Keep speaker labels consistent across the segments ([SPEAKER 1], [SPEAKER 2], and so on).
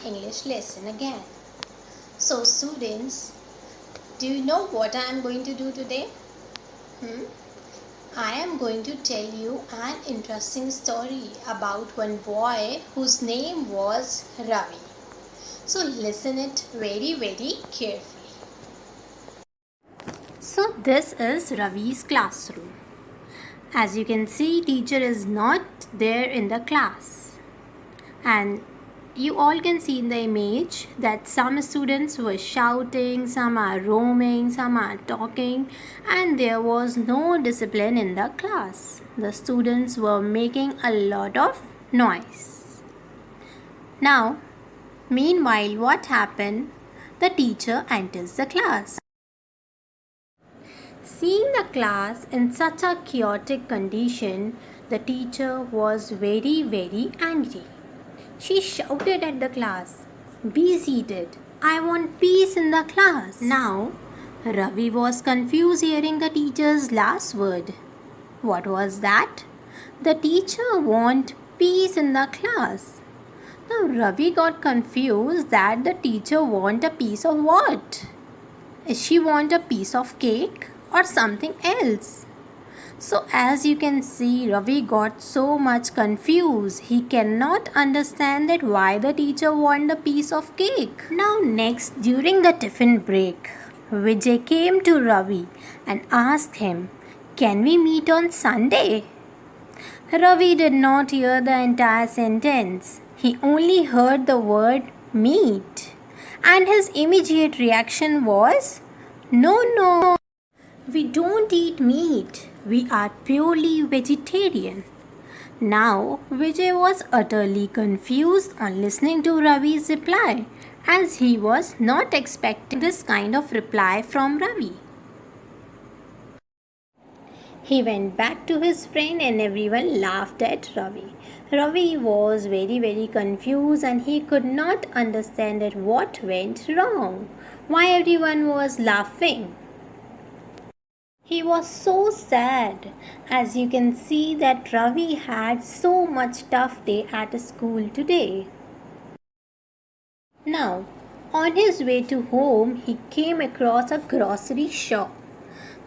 [SPEAKER 1] English lesson again. So students, do you know what I am going to do today? I am going to tell you an interesting story about one boy whose name was Ravi. So listen it very carefully. So this is Ravi's classroom. As you can see, teacher is not there in the class. And you all can see in the image that some students were shouting, some are roaming, some are talking, and there was no discipline in the class. The students were making a lot of noise. Now, meanwhile, what happened? The teacher enters the class. Seeing the class in such a chaotic condition, the teacher was very angry. She shouted at the class, "Be seated. I want peace in the class." Now, Ravi was confused hearing the teacher's last word. What was that? The teacher want peace in the class. Now, Ravi got confused that the teacher want a piece of what? Is she want a piece of cake or something else? So as you can see, Ravi got so much confused. He cannot understand that why the teacher want a piece of cake. Now next, during the tiffin break, Vijay came to Ravi and asked him, "Can we meet on Sunday?" Ravi did not hear the entire sentence. He only heard the word meat. And his immediate reaction was, No, we don't eat meat. We are purely vegetarian. Now, Vijay was utterly confused on listening to Ravi's reply, as he was not expecting this kind of reply from Ravi. He went back to his friend and everyone laughed at Ravi. Ravi was very confused and he could not understand that what went wrong. Why everyone was laughing. He was so sad. As you can see that Ravi had so much tough day at school today. Now, on his way to home, he came across a grocery shop.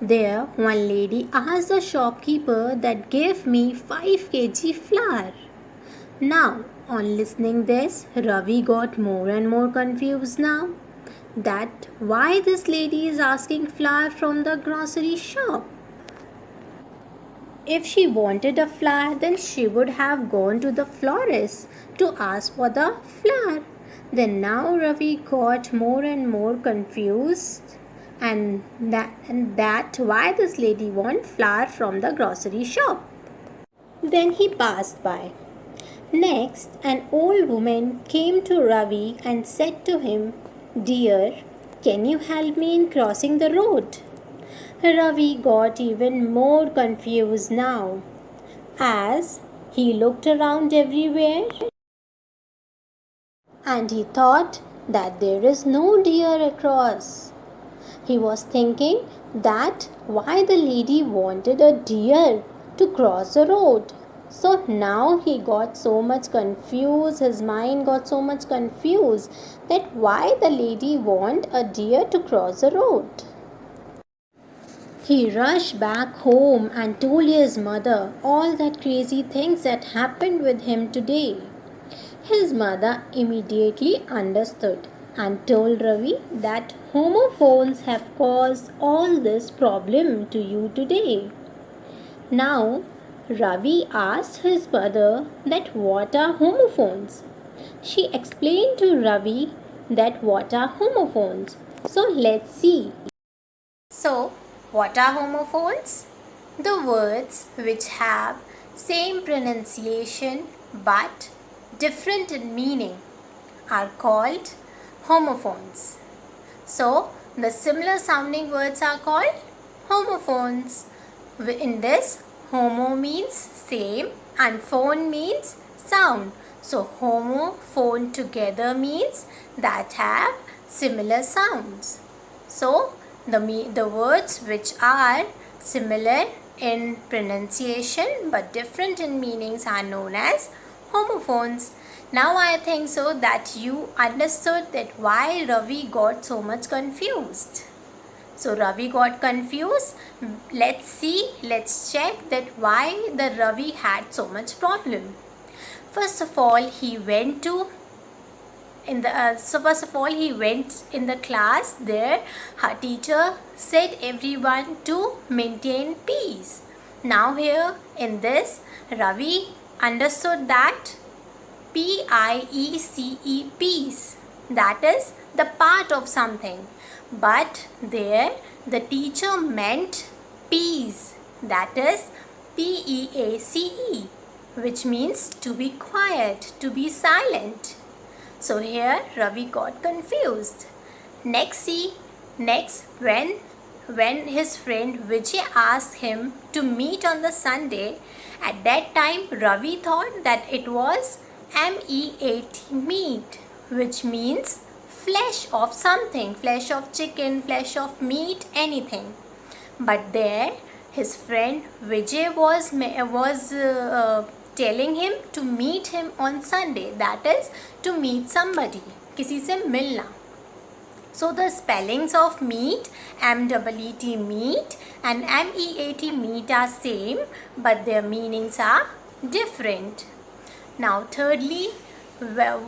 [SPEAKER 1] There, one lady asked the shopkeeper that "Give me 5 kg flour." Now, on listening this, Ravi got more and more confused now. That why this lady is asking flour from the grocery shop. If she wanted a flour, then she would have gone to the florist to ask for the flour. Then now Ravi got more and more confused and that why this lady want flour from the grocery shop. Then he passed by. Next, an old woman came to Ravi and said to him, "Dear, can you help me in crossing the road?" Ravi got even more confused now, as he looked around everywhere and he thought that there is no deer across. He was thinking that why the lady wanted a deer to cross the road. So now he got so much confused, his mind got so much confused that why the lady want a deer to cross the road. He rushed back home and told his mother all that crazy things that happened with him today. His mother immediately understood and told Ravi that homophones have caused all this problem to you today. Now, Ravi asked his mother that what are homophones. She explained to Ravi that what are homophones. So let's see. So, what are homophones? The words which have same pronunciation but different in meaning are called homophones. So, the similar sounding words are called homophones. In this, homo means same and phone means sound. So, homophone together means that have similar sounds. So, the words which are similar in pronunciation but different in meanings are known as homophones. Now I think so that you understood that why Ravi got so much confused. So Ravi got confused. Let's see, let's check that why the Ravi had so much problem. First of all, he went to in the he went in the class. There her teacher said everyone to maintain peace. Now here in this, Ravi understood that PIECE, peace, that is the part of something, but there the teacher meant peace, that is PEACE, which means to be quiet, to be silent. So here Ravi got confused. Next when his friend Vijay asked him to meet on the Sunday, at that time Ravi thought that it was MEAT, meat, which means flesh of something, flesh of chicken, flesh of meat, anything. But there his friend Vijay was telling him to meet him on Sunday, that is to meet somebody, किसी से मिलना. So the spellings of meat, MEET, meat, and MEAT, meat, are same, but their meanings are different. Now thirdly,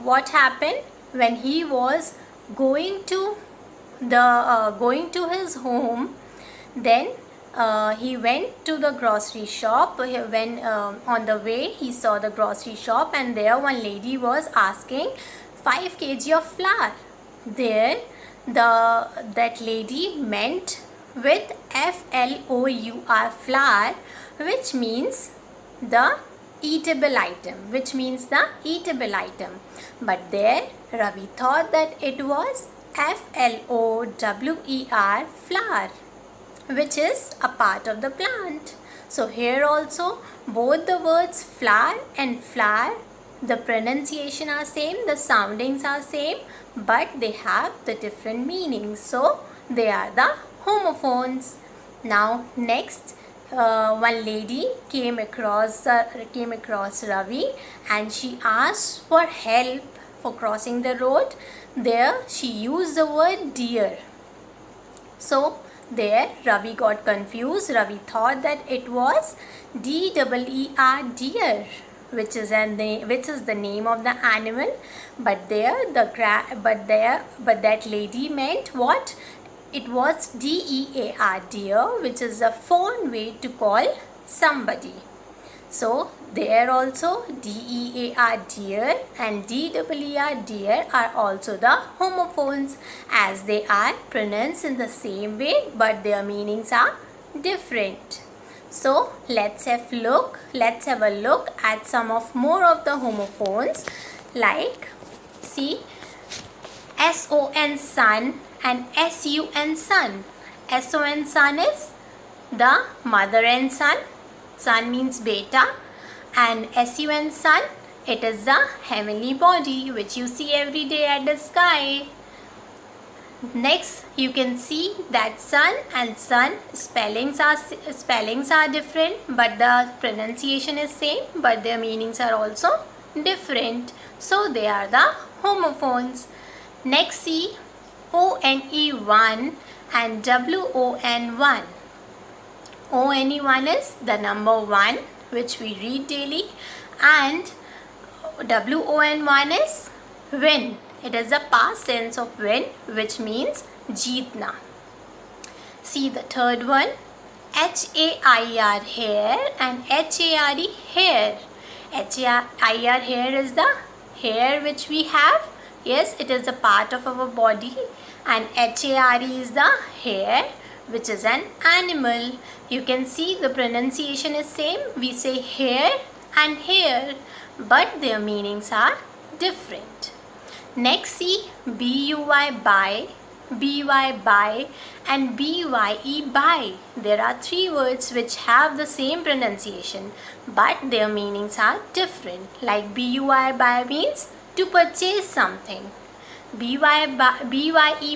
[SPEAKER 1] what happened when he was going to his home, then he went to the grocery shop. When on the way he saw the grocery shop, and there one lady was asking 5 kg of flour. There that lady meant with FLOUR, flour, which means the eatable item, but there Ravi thought that it was FLOWER, flower, which is a part of the plant. So here also both the words flower and flower, the pronunciation are same, the soundings are same, but they have the different meanings. So they are the homophones. Now next, one lady came across Ravi, and she asked for help for crossing the road. There she used the word deer. So there Ravi got confused. Ravi thought that it was DEER, deer, which is the name of the animal, but that lady meant what? It was DEAR, deer, which is a phone way to call somebody. So there also DEAR, deer, and DEER, deer are also the homophones, as they are pronounced in the same way, but their meanings are different. So let's have a look at some of more of the homophones, like see SON, sun, and SUN, sun. SON, sun is the mother and son. Sun means beta, and SUN, sun, it is the heavenly body which you see every day at the sky. Next, you can see that sun and sun spellings are different, but the pronunciation is same, but their meanings are also different. So they are the homophones. Next, see ONE1 and WON1. ONE1 is the number 1 which we read daily, and WON1 is win. It is the past tense of win, which means jeetna. See the third one, HAIR, hair, and HARE, hair. HAIR, hair is the hair which we have. Yes, it is a part of our body. And HARE is the hair, which is an animal. You can see the pronunciation is same. We say hair and hair, but their meanings are different. Next, see BUY, buy, BY, buy, and BYE, buy. There are 3 words which have the same pronunciation, but their meanings are different. Like BUY, buy means to purchase something. BYE,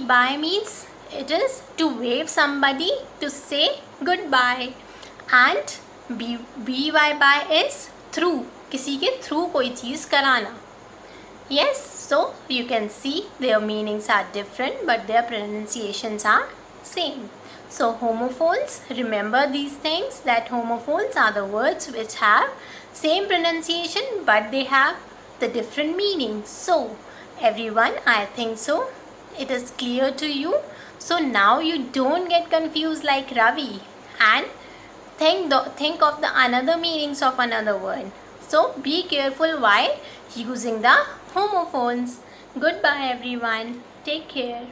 [SPEAKER 1] buy means it is to wave somebody to say goodbye. And BY, buy is through, किसी के through कोई चीज़ कराना. Yes, so you can see their meanings are different but their pronunciations are same. So homophones, remember these things, that homophones are the words which have same pronunciation but they have the different meanings. So everyone, I think so it is clear to you. So now you don't get confused like Ravi and think of the another meanings of another word. So be careful while using the homophones. Goodbye everyone. Take care.